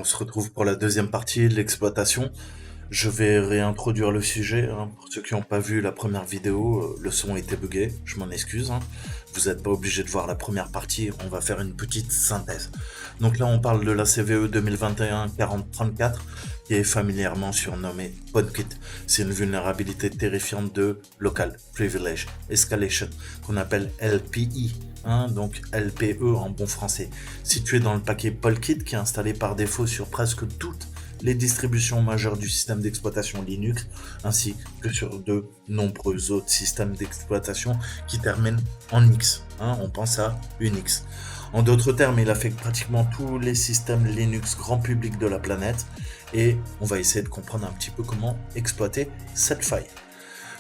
on se retrouve pour la deuxième partie de l'exploitation. Je vais réintroduire le sujet, hein. Pour ceux qui n'ont pas vu la première vidéo, le son était buggé, je m'en excuse, hein. Vous n'êtes pas obligé de voir la première partie, on va faire une petite synthèse. Donc là, on parle de la CVE 2021-4034, qui est familièrement surnommée PwnKit. C'est une vulnérabilité terrifiante de Local Privilege Escalation, qu'on appelle LPE. Hein, donc LPE en bon français, situé dans le paquet PwnKit qui est installé par défaut sur presque toutes les distributions majeures du système d'exploitation Linux, ainsi que sur de nombreux autres systèmes d'exploitation qui terminent en X. Hein, on pense à Unix. En d'autres termes, il affecte pratiquement tous les systèmes Linux grand public de la planète, et on va essayer de comprendre un petit peu comment exploiter cette faille.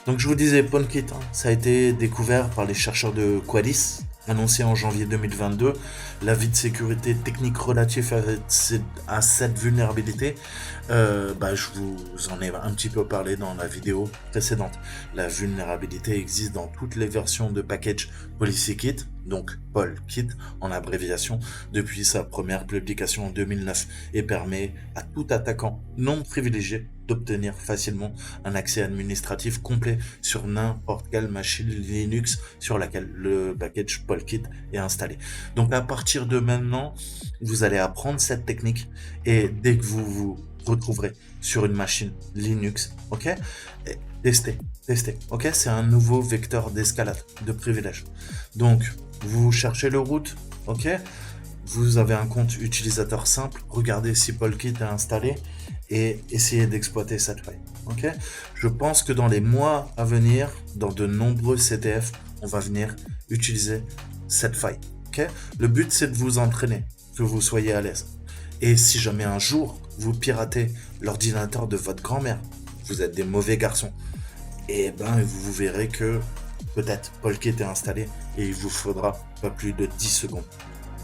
Donc je vous disais, PwnKit, hein, ça a été découvert par les chercheurs de Qualys, annoncé en janvier 2022. L'avis de sécurité technique relatif à cette vulnérabilité, je vous en ai un petit peu parlé dans la vidéo précédente. La vulnérabilité existe dans toutes les versions de package PolicyKit, donc PolKit en abréviation, depuis sa première publication en 2009, et permet à tout attaquant non privilégié d'obtenir facilement un accès administratif complet sur n'importe quelle machine Linux sur laquelle le package PolKit est installé. Donc à partir de maintenant, vous allez apprendre cette technique, et dès que vous vous retrouverez sur une machine Linux, ok, testez, ok, c'est un nouveau vecteur d'escalade, de privilèges. Donc vous cherchez le root, ok, vous avez un compte utilisateur simple, regardez si PolKit est installé et essayez d'exploiter cette faille. Ok, je pense que dans les mois à venir, dans de nombreux CTF, on va venir utiliser cette faille. Ok, le but c'est de vous entraîner, que vous soyez à l'aise. Et si jamais un jour vous piratez l'ordinateur de votre grand-mère, vous êtes des mauvais garçons, et vous verrez que peut-être PolKit est installé et il vous faudra pas plus de 10 secondes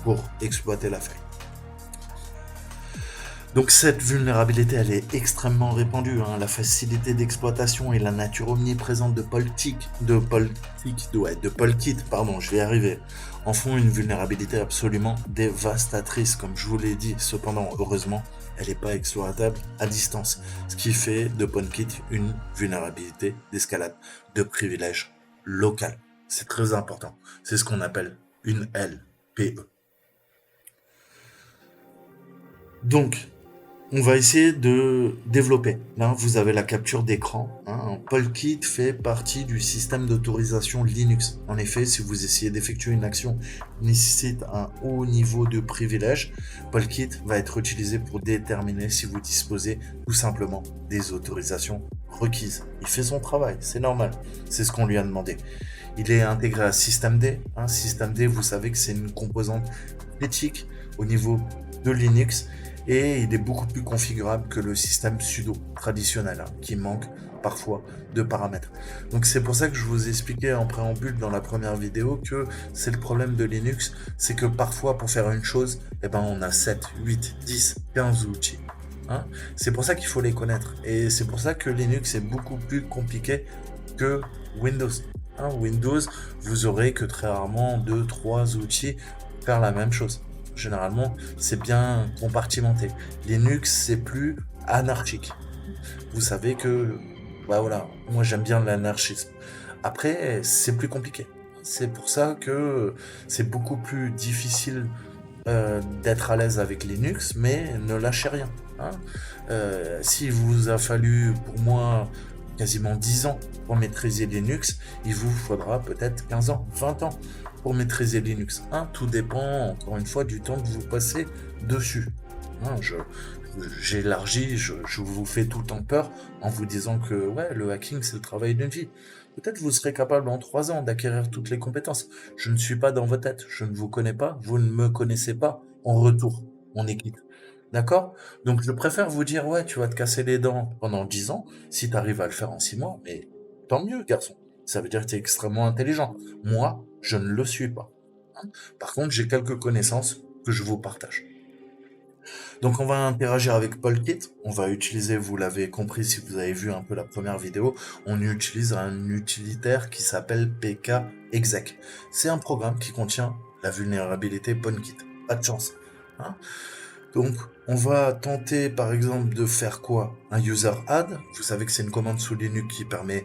pour exploiter la faille. Donc cette vulnérabilité, elle est extrêmement répandue, hein. La facilité d'exploitation et la nature omniprésente de PolKit, je vais y arriver, en font une vulnérabilité absolument dévastatrice, comme je vous l'ai dit. Cependant, heureusement, elle n'est pas exploitable à distance, ce qui fait de PwnKit une vulnérabilité d'escalade de privilège local. C'est très important. C'est ce qu'on appelle une LPE. Donc, on va essayer de développer. Là, vous avez la capture d'écran. Hein. PolKit fait partie du système d'autorisation Linux. En effet, si vous essayez d'effectuer une action qui nécessite un haut niveau de privilège, PolKit va être utilisé pour déterminer si vous disposez tout simplement des autorisations requises. Il fait son travail, c'est normal. C'est ce qu'on lui a demandé. Il est intégré à systemd. Systemd, vous savez que c'est une composante critique au niveau de Linux, et il est beaucoup plus configurable que le système sudo traditionnel, qui manque parfois de paramètres. Donc c'est pour ça que je vous expliquais en préambule dans la première vidéo que c'est le problème de Linux, c'est que parfois pour faire une chose, on a 7, 8, 10, 15 outils. C'est pour ça qu'il faut les connaître, et c'est pour ça que Linux est beaucoup plus compliqué que Windows. Windows, vous aurez que très rarement 2-3 outils pour faire la même chose. Généralement, c'est bien compartimenté. Linux, c'est plus anarchique. Vous savez que, moi j'aime bien l'anarchisme. Après, c'est plus compliqué. C'est pour ça que c'est beaucoup plus difficile d'être à l'aise avec Linux, mais ne lâchez rien. S'il vous a fallu, pour moi, quasiment 10 ans pour maîtriser Linux, il vous faudra peut-être 15 ans, 20 ans pour maîtriser Linux. Tout dépend, encore une fois, du temps que vous passez dessus. J'élargis, je vous fais tout le temps peur en vous disant que le hacking, c'est le travail d'une vie. Peut-être vous serez capable en 3 ans d'acquérir toutes les compétences. Je ne suis pas dans votre tête, je ne vous connais pas, vous ne me connaissez pas. En retour, on est quitte. D'accord? Donc je préfère vous dire, tu vas te casser les dents pendant 10 ans, si tu arrives à le faire en 6 mois, mais tant mieux, garçon. Ça veut dire que tu es extrêmement intelligent. Moi, je ne le suis pas. Par contre, j'ai quelques connaissances que je vous partage. Donc on va interagir avec PolKit, on va utiliser, vous l'avez compris si vous avez vu un peu la première vidéo, on utilise un utilitaire qui s'appelle pkexec. C'est un programme qui contient la vulnérabilité PwnKit. Pas de chance. Donc, on va tenter par exemple de faire quoi? Un user add. Vous savez que c'est une commande sous Linux qui permet,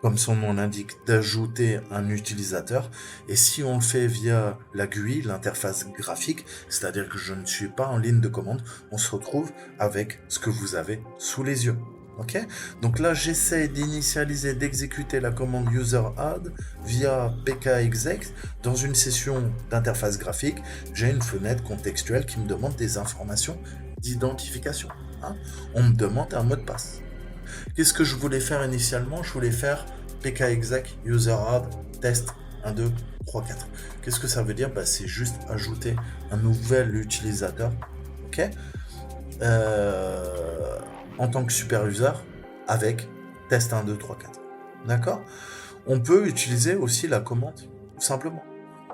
comme son nom l'indique, d'ajouter un utilisateur. Et si on le fait via la GUI, l'interface graphique, c'est-à-dire que je ne suis pas en ligne de commande, on se retrouve avec ce que vous avez sous les yeux. Ok? Donc là, j'essaie d'initialiser, d'exécuter la commande user add via pkexec dans une session d'interface graphique. J'ai une fenêtre contextuelle qui me demande des informations d'identification. Hein. On me demande un mot de passe. Qu'est-ce que je voulais faire initialement? Je voulais faire pkexec user add test 1, 2, 3, 4. Qu'est-ce que ça veut dire? C'est juste ajouter un nouvel utilisateur, ok, en tant que super user avec test 1, 2, 3, 4. D'accord? On peut utiliser aussi la commande, tout simplement.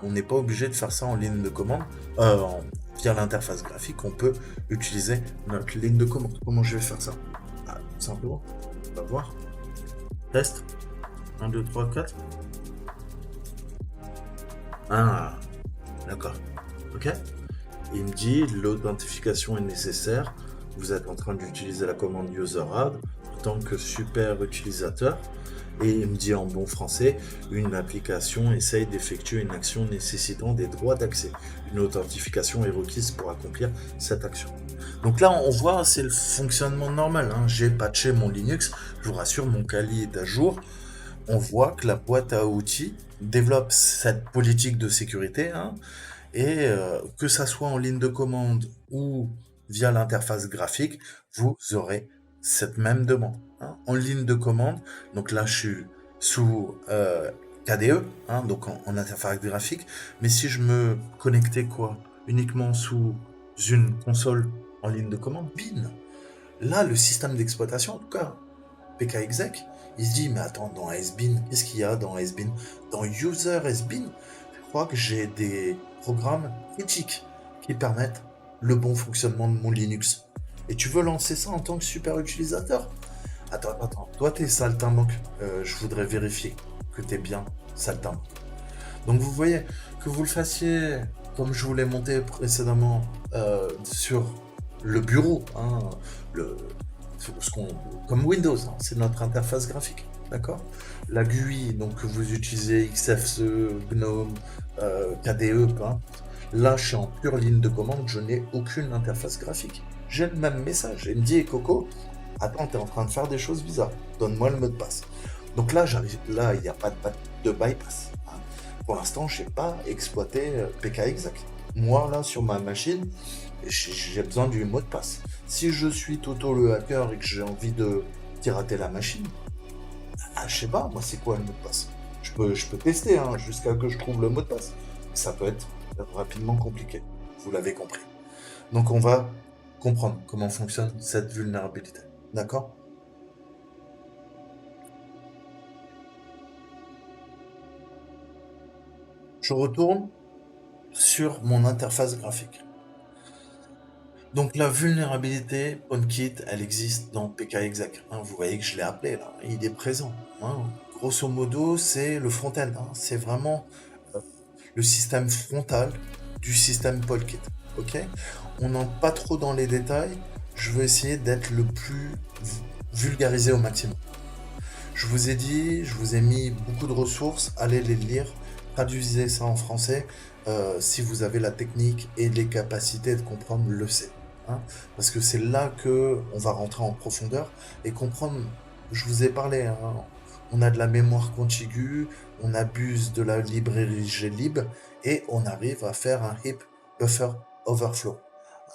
On n'est pas obligé de faire ça en ligne de commande, via l'interface graphique. On peut utiliser notre ligne de commande. Comment je vais faire ça? Tout simplement. On va voir. Test. 1, 2, 3, 4. Ah, d'accord. Ok. Il me dit l'authentification est nécessaire. Vous êtes en train d'utiliser la commande user add en tant que super utilisateur. Et il me dit en bon français, une application essaye d'effectuer une action nécessitant des droits d'accès. Une authentification est requise pour accomplir cette action. Donc là, on voit, c'est le fonctionnement normal. Hein. J'ai patché mon Linux, je vous rassure, mon Kali est à jour. On voit que la boîte à outils développe cette politique de sécurité, hein, et que ça soit en ligne de commande ou via l'interface graphique, vous aurez cette même demande. Hein. En ligne de commande, donc là je suis sous KDE, hein, donc en interface graphique, mais si je me connectais uniquement sous une console en ligne de commande, bin, là le système d'exploitation, en tout cas pkexec, il se dit mais attends, dans SBIN, qu'est-ce qu'il y a dans SBIN? Dans user SBIN, je crois que j'ai des programmes critiques qui permettent le bon fonctionnement de mon Linux. Et tu veux lancer ça en tant que super utilisateur? Attends, toi t'es saltimbanque, je voudrais vérifier que t'es bien saltimbanque. Donc vous voyez, que vous le fassiez comme je vous l'ai monté précédemment sur le bureau, hein, comme Windows, hein, c'est notre interface graphique, d'accord? La GUI, donc que vous utilisez, XFCE, GNOME, KDE, hein, là je suis en pure ligne de commande, je n'ai aucune interface graphique. J'ai le même message, il me dit Coco, attends, t'es en train de faire des choses bizarres, donne-moi le mot de passe. Donc là, il n'y a pas de bypass. Hein. Pour l'instant, je n'ai pas exploité pkexec. Moi, là, sur ma machine, j'ai besoin du mot de passe. Si je suis Toto le hacker et que j'ai envie de pirater la machine, je sais pas, moi, c'est quoi le mot de passe? Je peux tester hein, jusqu'à que je trouve le mot de passe. Ça peut être rapidement compliqué. Vous l'avez compris. Donc, on va comprendre comment fonctionne cette vulnérabilité. D'accord? Je retourne sur mon interface graphique. Donc la vulnérabilité PwnKit, elle existe dans pkexec. Hein, vous voyez que je l'ai appelé là, il est présent. Hein. Grosso modo, c'est le front-end. Hein, c'est vraiment le système frontal du système PwnKit. Ok? On n'entre pas trop dans les détails. Je veux essayer d'être le plus vulgarisé au maximum. Je vous ai dit, je vous ai mis beaucoup de ressources. Allez les lire. Traduisez ça en français si vous avez la technique et les capacités de comprendre le C. Hein, parce que c'est là que on va rentrer en profondeur et comprendre. Je vous ai parlé, hein, on a de la mémoire contiguë, on abuse de la librairie glib et on arrive à faire un heap buffer overflow.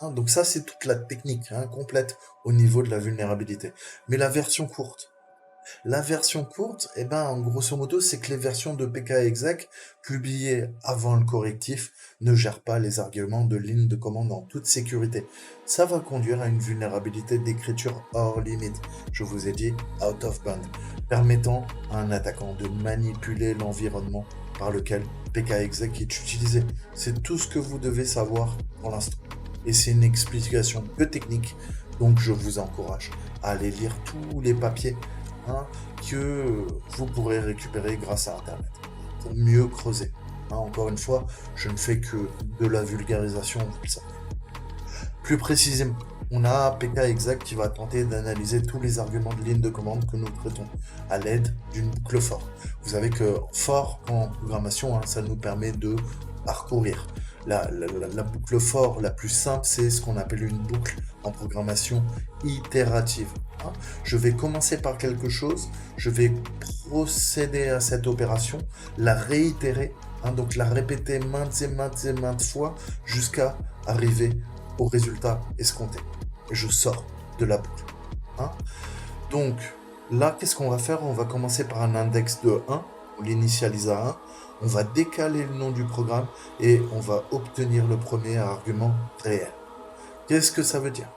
Hein, donc ça, c'est toute la technique hein, complète au niveau de la vulnérabilité. Mais la version courte, en grosso modo, c'est que les versions de pkexec publiées avant le correctif ne gèrent pas les arguments de ligne de commande en toute sécurité. Ça va conduire à une vulnérabilité d'écriture hors limite, je vous ai dit out of band, permettant à un attaquant de manipuler l'environnement par lequel pkexec est utilisé. C'est tout ce que vous devez savoir pour l'instant. Et c'est une explication peu technique, donc je vous encourage à aller lire tous les papiers que vous pourrez récupérer grâce à Internet pour mieux creuser. Encore une fois, je ne fais que de la vulgarisation, vous le savez. Plus précisément, on a PKExec qui va tenter d'analyser tous les arguments de ligne de commande que nous traitons à l'aide d'une boucle for. Vous savez que for en programmation, ça nous permet de parcourir. La boucle for la plus simple, c'est ce qu'on appelle une boucle en programmation itérative. Je vais commencer par quelque chose, je vais procéder à cette opération, la réitérer, donc la répéter maintes fois jusqu'à arriver au résultat escompté. Et je sors de la boucle. Donc là, qu'est-ce qu'on va faire? On va commencer par un index de 1, on l'initialise à 1, on va décaler le nom du programme et on va obtenir le premier argument réel. Qu'est-ce que ça veut dire?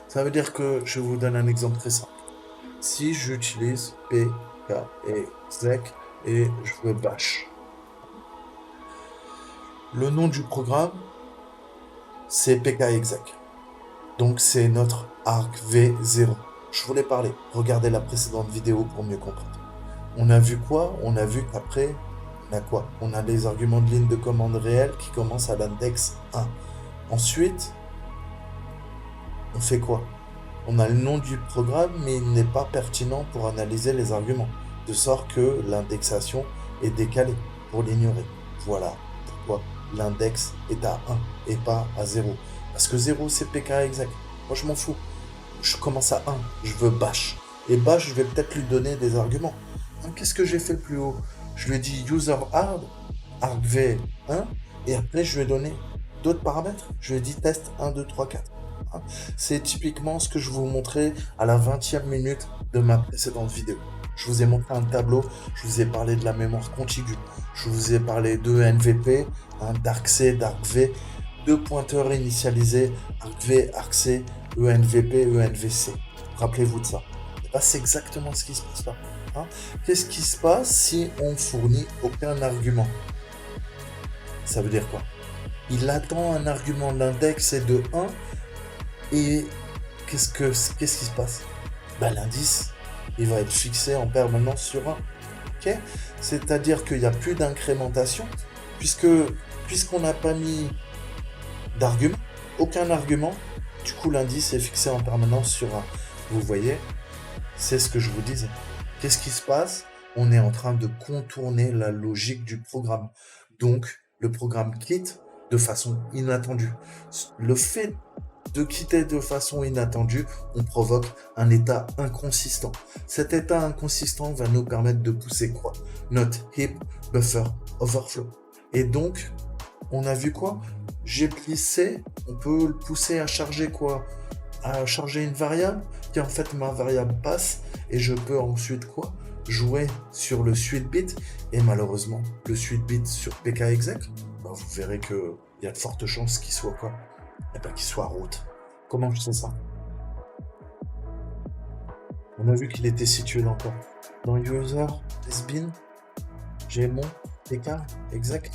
Ça veut dire que, je vous donne un exemple très simple. Si j'utilise PKExec et je veux bash, le nom du programme, c'est PKExec. Donc c'est notre arg v0. Je voulais parler. Regardez la précédente vidéo pour mieux comprendre. On a vu quoi? On a vu qu'après, on a quoi? On a les arguments de ligne de commande réels qui commencent à l'index 1. Ensuite, on fait quoi? On a le nom du programme, mais il n'est pas pertinent pour analyser les arguments, de sorte que l'indexation est décalée pour l'ignorer. Voilà pourquoi l'index est à 1 et pas à 0. Parce que 0, c'est PKExec. Moi, je m'en fous. Je commence à 1, je veux bash. Et bash, je vais peut-être lui donner des arguments. Qu'est-ce que j'ai fait plus haut? Je lui ai dit user hard, argv1, et après, je lui ai donné d'autres paramètres. Je lui ai dit test 1, 2, 3, 4. C'est typiquement ce que je vous montrais à la 20e minute de ma précédente vidéo. Je vous ai montré un tableau, je vous ai parlé de la mémoire contiguë, je vous ai parlé de NVP, d'argc, d'argv, deux pointeurs initialisés, argv, argc, ENVP, ENVC. Rappelez-vous de ça. Et c'est exactement ce qui se passe là. Qu'est-ce qui se passe si on fournit aucun argument? Ça veut dire quoi? Il attend un argument d'index et de 1. Et qu'est-ce qui se passe? L'indice, il va être fixé en permanence sur 1. Okay? C'est-à-dire qu'il n'y a plus d'incrémentation, puisqu'on n'a pas mis d'argument, aucun argument, du coup l'indice est fixé en permanence sur 1. Vous voyez? C'est ce que je vous disais. Qu'est-ce qui se passe? On est en train de contourner la logique du programme. Donc, le programme quitte de façon inattendue. Le fait de quitter de façon inattendue, on provoque un état inconsistant. Cet état inconsistant va nous permettre de pousser quoi? Notre heap buffer overflow. Et donc, on a vu quoi? J'ai plissé, on peut le pousser à charger quoi? À charger une variable, qui en fait ma variable passe, et je peux ensuite quoi? Jouer sur le suite bit, et malheureusement, le suite bit sur PKExec, vous verrez qu'il y a de fortes chances qu'il soit quoi? Qu'il soit root. Comment je sais ça? On a vu qu'il était situé dans quoi? Dans user, sbin, j'ai mon PKExec.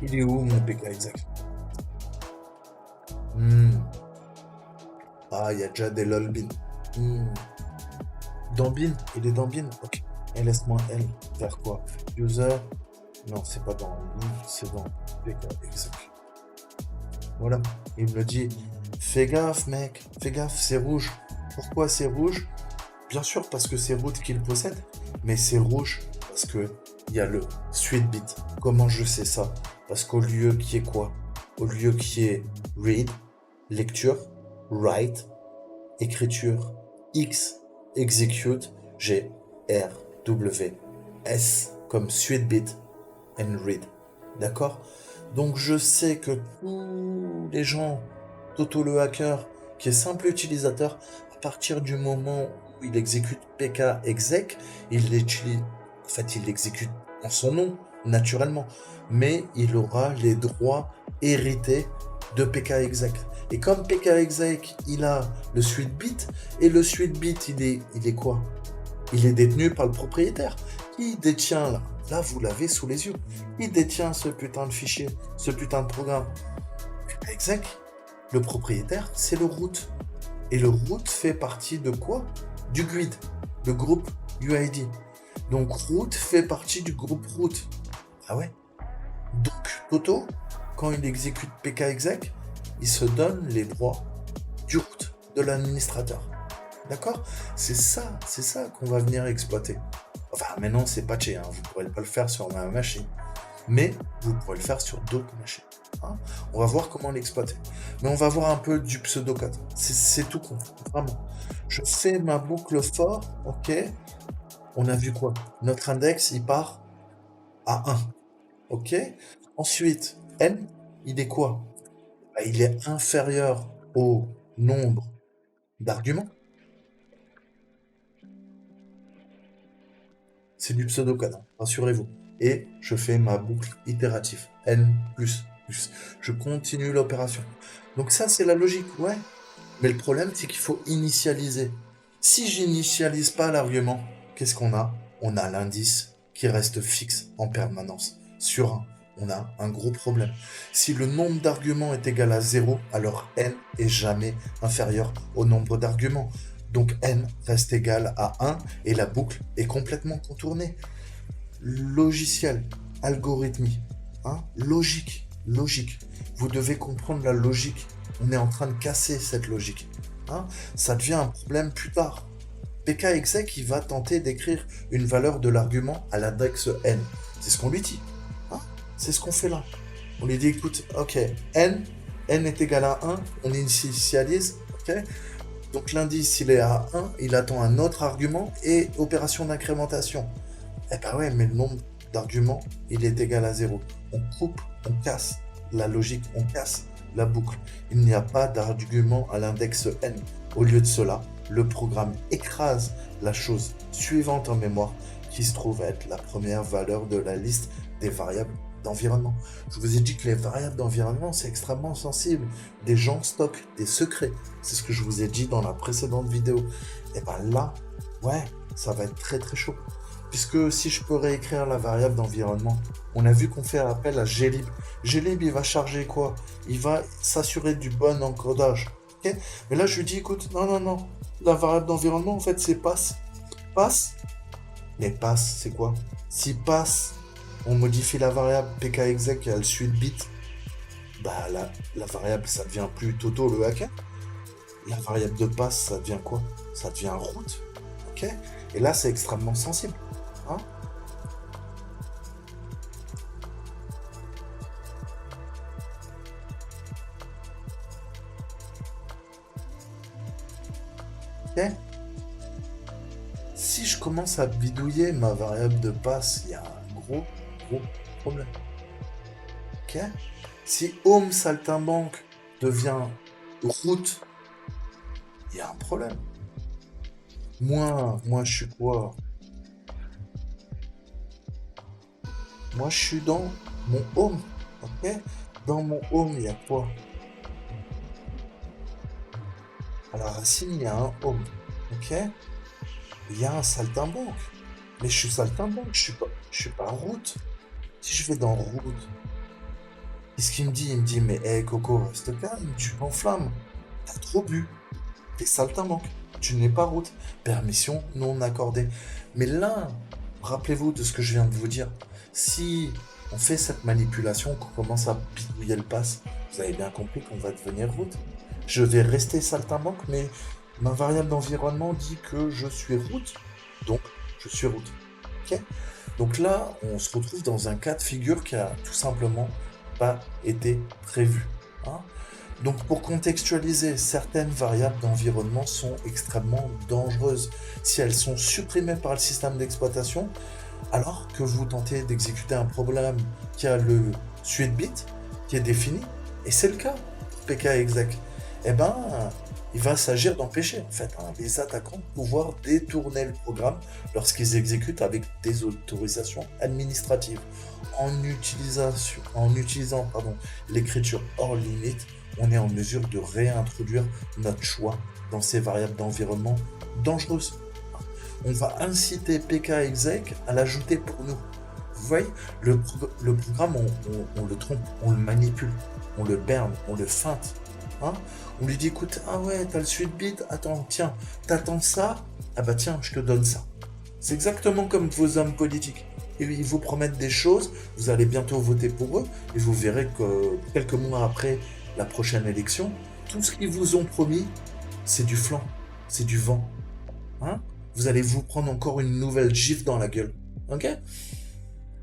Il est où mon PKExec? Ah, il y a déjà des lolbin. Dans bin, il est dans bin. Ok. ls-l vers quoi? User. Non, c'est pas dans bin, c'est dans PKExec. Voilà. Il me dit, fais gaffe, mec. Fais gaffe, c'est rouge. Pourquoi c'est rouge? Bien sûr, parce que c'est root qu'il possède. Mais c'est rouge parce que il y a le suite bit. Comment je sais ça? Parce qu'au lieu qui est quoi? Au lieu qui est read, lecture, write, écriture, X, execute, j'ai R, W, S comme suite bit and read. D'accord? Donc je sais que tous les gens, Toto le hacker, qui est simple utilisateur, à partir du moment où il exécute PKExec, il l'exécute en son nom, naturellement, mais il aura les droits hérités de PKExec. Et comme PKExec, il a le suite bit, et le suite bit, il est quoi? Il est détenu par le propriétaire. Qui détient là? Là, vous l'avez sous les yeux. Qui détient ce putain de fichier, ce putain de programme? PKExec, le propriétaire, c'est le root. Et le root fait partie de quoi? Du GUID, le groupe UID. Donc root fait partie du groupe root. Ah ouais. Donc Toto, quand il exécute pkexec, il se donne les droits du root, de l'administrateur. D'accord? C'est ça qu'on va venir exploiter. Enfin, maintenant, c'est patché, hein. Vous ne pourrez pas le faire sur ma machine. Mais vous pourrez le faire sur d'autres machines. Hein. On va voir comment l'exploiter. Mais on va voir un peu du pseudocode. C'est tout con, vraiment. Je fais ma boucle for, ok. On a vu quoi? Notre index, il part à 1. Ok. Ensuite, n, il est quoi? Bah, il est inférieur au nombre d'arguments. C'est du pseudocode, hein, rassurez-vous. Et je fais ma boucle itérative. N plus. Je continue l'opération. Donc ça, c'est la logique, ouais. Mais le problème, c'est qu'il faut initialiser. Si j'initialise pas l'argument, qu'est-ce qu'on a? On a l'indice qui reste fixe en permanence. Sur 1, on a un gros problème. Si le nombre d'arguments est égal à 0, alors n est jamais inférieur au nombre d'arguments. Donc n reste égal à 1 et la boucle est complètement contournée. Logiciel, algorithmie, hein? Logique. Vous devez comprendre la logique. On est en train de casser cette logique. Hein? Ça devient un problème plus tard. pkexec, il va tenter d'écrire une valeur de l'argument à l'index n. C'est ce qu'on lui dit. Hein? C'est ce qu'on fait là. On lui dit, écoute, ok, n est égal à 1, on initialise, ok. Donc l'indice, il est à 1, il attend un autre argument et opération d'incrémentation. Eh ben ouais, mais le nombre d'arguments, il est égal à 0. On coupe, on casse la logique, on casse la boucle. Il n'y a pas d'argument à l'index n. Au lieu de cela, le programme écrase la chose suivante en mémoire qui se trouve être la première valeur de la liste des variables d'environnement. Je vous ai dit que les variables d'environnement, c'est extrêmement sensible. Des gens stockent des secrets. C'est ce que je vous ai dit dans la précédente vidéo. Et ben là, ouais, ça va être très très chaud. Puisque si je peux réécrire la variable d'environnement, on a vu qu'on fait appel à glib. Glib, il va charger quoi? Il va s'assurer du bon encodage. Okay, mais là, je lui dis, écoute, non. La variable d'environnement, en fait, c'est pass. Pass. Mais pass, c'est quoi? Si pass, on modifie la variable pkexec et elle suit le bit, bah la variable, ça devient plus Toto le hacker. La variable de pass, ça devient quoi? Ça devient root. Ok? Et là, c'est extrêmement sensible. Hein? Ok? Si je commence à bidouiller ma variable de passe, il y a un gros problème. Ok? Si home saltimbanque devient root, il y a un problème. Moi, je suis quoi? Moi, je suis dans mon home. Ok? Dans mon home, il y a quoi? À la racine, il y a un home. Ok? Il y a un saltimbanque. Mais je suis saltimbanque, je suis pas root. Si je vais dans root, qu'est-ce qu'il me dit? Il me dit, mais hey Coco, reste calme, tu m'enflammes. T'as trop bu. T'es saltimbanque. Tu n'es pas root. Permission non accordée. Mais là, rappelez-vous de ce que je viens de vous dire. Si on fait cette manipulation, qu'on commence à bidouiller le pass, vous avez bien compris qu'on va devenir root. Je vais rester saltimbanque, mais ma variable d'environnement dit que je suis root. Donc, je suis root. Ok? Donc là, on se retrouve dans un cas de figure qui a tout simplement pas été prévu. Hein? Donc pour contextualiser, certaines variables d'environnement sont extrêmement dangereuses. Si elles sont supprimées par le système d'exploitation, alors que vous tentez d'exécuter un problème qui a le suite bit qui est défini, et c'est le cas pour pkexec, eh ben, il va s'agir d'empêcher en fait les attaquants de pouvoir détourner le programme lorsqu'ils exécutent avec des autorisations administratives. En utilisant l'écriture hors limite, on est en mesure de réintroduire notre choix dans ces variables d'environnement dangereuses. On va inciter pkexec à l'ajouter pour nous. Vous voyez, le programme, on le trompe, on le manipule, on le berne, on le feinte. Hein, on lui dit, écoute, ah ouais, t'as le suite bit, attends, tiens, t'attends ça, ah bah tiens, je te donne ça. C'est exactement comme vos hommes politiques. Et ils vous promettent des choses, vous allez bientôt voter pour eux, et vous verrez que quelques mois après la prochaine élection, tout ce qu'ils vous ont promis, c'est du flanc, c'est du vent. Hein? Vous allez vous prendre encore une nouvelle gifle dans la gueule. Ok?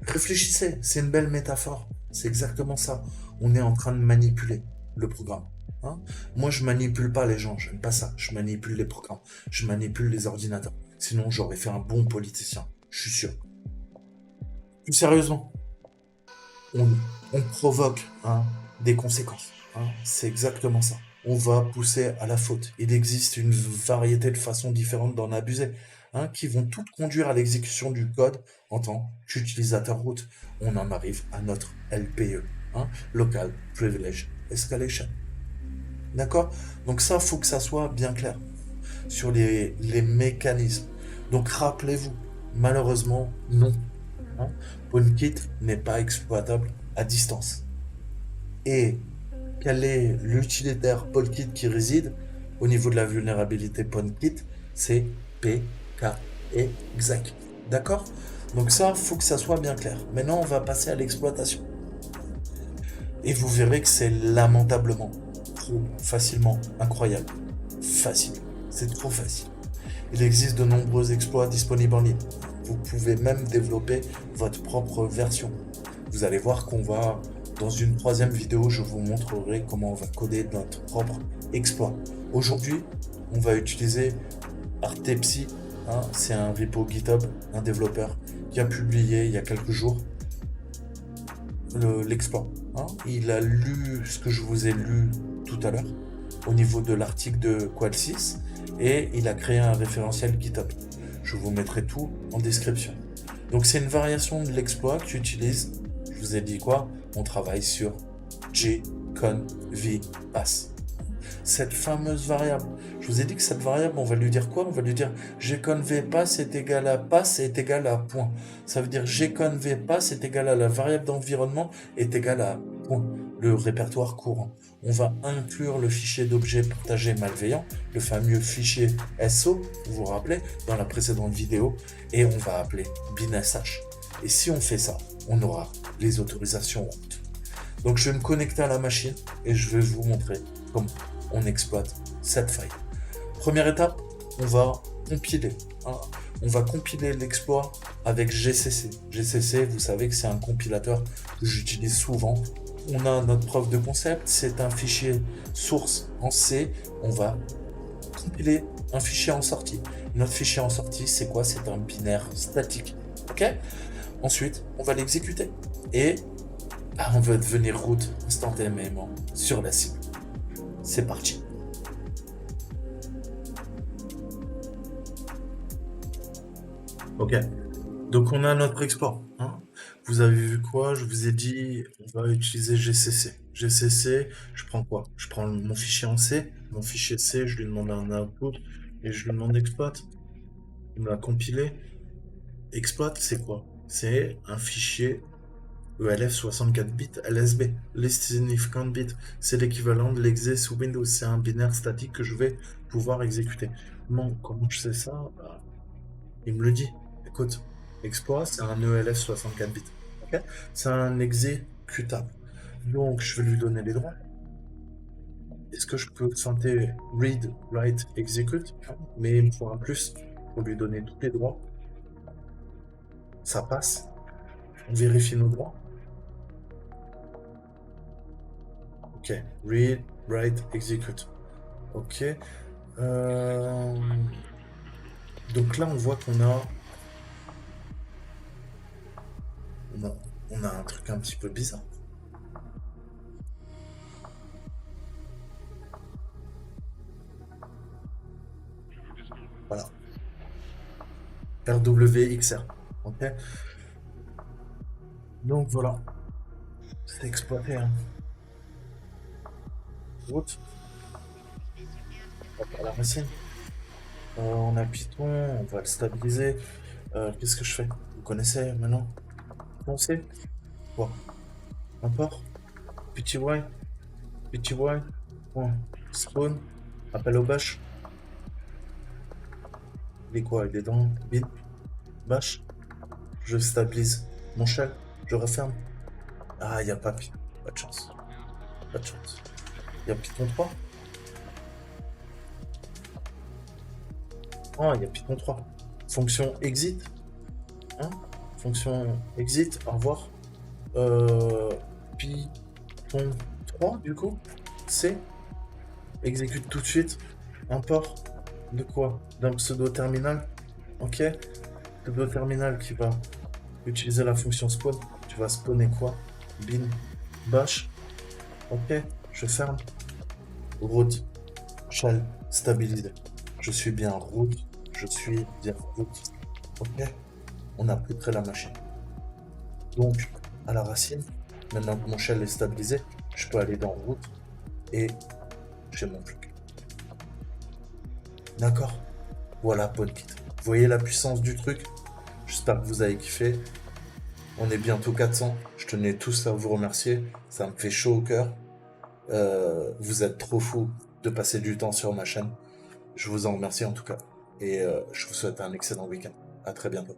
Réfléchissez, c'est une belle métaphore. C'est exactement ça. On est en train de manipuler le programme. Hein? Moi, je manipule pas les gens, j'aime pas ça. Je manipule les programmes, je manipule les ordinateurs. Sinon, j'aurais fait un bon politicien, je suis sûr. Plus sérieusement, on, on provoque des conséquences. Hein? C'est exactement ça. On va pousser à la faute. Il existe une variété de façons différentes d'en abuser, qui vont toutes conduire à l'exécution du code en tant qu'utilisateur root. On en arrive à notre LPE, Local Privilege Escalation. D'accord? Donc ça, faut que ça soit bien clair sur les mécanismes. Donc rappelez-vous, malheureusement, non. PwnKit n'est pas exploitable à distance. Et quel est l'utilitaire PwnKit qui réside au niveau de la vulnérabilité PwnKit? C'est pkexec. D'accord? Donc ça, faut que ça soit bien clair. Maintenant, on va passer à l'exploitation. Et vous verrez que c'est lamentablement trop facilement incroyable. Facile. C'est trop facile. Il existe de nombreux exploits disponibles en ligne. Vous pouvez même développer votre propre version. Vous allez voir qu'on va, dans une troisième vidéo, je vous montrerai comment on va coder notre propre exploit. Aujourd'hui, on va utiliser Artepsi. C'est un repo GitHub, un développeur qui a publié il y a quelques jours l'exploit. Il a lu ce que je vous ai lu tout à l'heure au niveau de l'article de Quad 6 et il a créé un référentiel GitHub. Je vous mettrai tout en description. Donc c'est une variation de l'exploit que j'utilise. Je vous ai dit quoi? On travaille sur gconvpass. Cette fameuse variable. Je vous ai dit que cette variable, on va lui dire quoi? On va lui dire gconvpass est égal à pass est égal à point. Ça veut dire gconvpass est égal à la variable d'environnement est égal à point. Le répertoire courant. On va inclure le fichier d'objets partagés malveillants, le fameux fichier SO, vous vous rappelez, dans la précédente vidéo, et on va appeler binsh. Et si on fait ça, on aura les autorisations root. Donc je vais me connecter à la machine et je vais vous montrer comment on exploite cette faille. Première étape, on va compiler. On va compiler l'exploit avec GCC. GCC, vous savez que c'est un compilateur que j'utilise souvent. On a notre preuve de concept, c'est un fichier source en C. On va compiler un fichier en sortie. Notre fichier en sortie, c'est quoi? C'est un binaire statique. Ok? Ensuite, on va l'exécuter. Et on va devenir root instantanément sur la cible. C'est parti. Ok. Donc on a notre exploit. Vous avez vu quoi? Je vous ai dit, on va utiliser GCC. GCC, je prends quoi? Je prends mon fichier en C. Mon fichier C, je lui demande un output et je lui demande exploit. Il me l'a compilé. Exploit, c'est quoi? C'est un fichier ELF 64 bits LSB, Least Significant Bit. C'est l'équivalent de l'exé sous Windows. C'est un binaire statique que je vais pouvoir exécuter. Bon, comment je sais ça? Il me le dit. Écoute, exploit, c'est un ELF 64 bits. Okay, c'est un exécutable. Donc, je vais lui donner les droits. Est-ce que je peux tenter read, write, execute? Mais il me faut un plus pour lui donner tous les droits. Ça passe. On vérifie nos droits. Ok, read, write, execute. Ok. Donc là, on voit qu'on a... On a un truc un petit peu bizarre. Voilà. RWXR. Ok. Donc voilà. C'est exploité. Route. À la racine. On a Python, on va le stabiliser. Qu'est-ce que je fais? Vous connaissez maintenant? Pensez. Quoi? Import. Petit y. Petit y. Point. Spawn. Appel au bash. Il est quoi? Il est dans bin. Bash. Je stabilise. Mon shell. Je referme. Ah, il n'y a pas Python. Pas de chance. Pas de chance. Il y a Python 3. Ah, il y a Python 3. Fonction exit. Hein? Fonction exit. Au revoir. Python 3, du coup. C. Exécute tout de suite. Import. De quoi? D'un pseudo-terminal. Ok. Pseudo-terminal qui va utiliser la fonction spawn. Tu vas spawner quoi? Bin. Bash. Ok. Je ferme. Route. Shell. Stabilisé. Je suis bien route. Je suis bien route. Ok. On a pris près la machine. Donc, à la racine, maintenant que mon shell est stabilisé, je peux aller dans route et j'ai mon plug. D'accord? Voilà, PwnKit. Vous voyez la puissance du truc? J'espère que vous avez kiffé. On est bientôt 400. Je tenais tous à vous remercier. Ça me fait chaud au cœur. Vous êtes trop fous de passer du temps sur ma chaîne. Je vous en remercie en tout cas. Et je vous souhaite un excellent week-end. À très bientôt.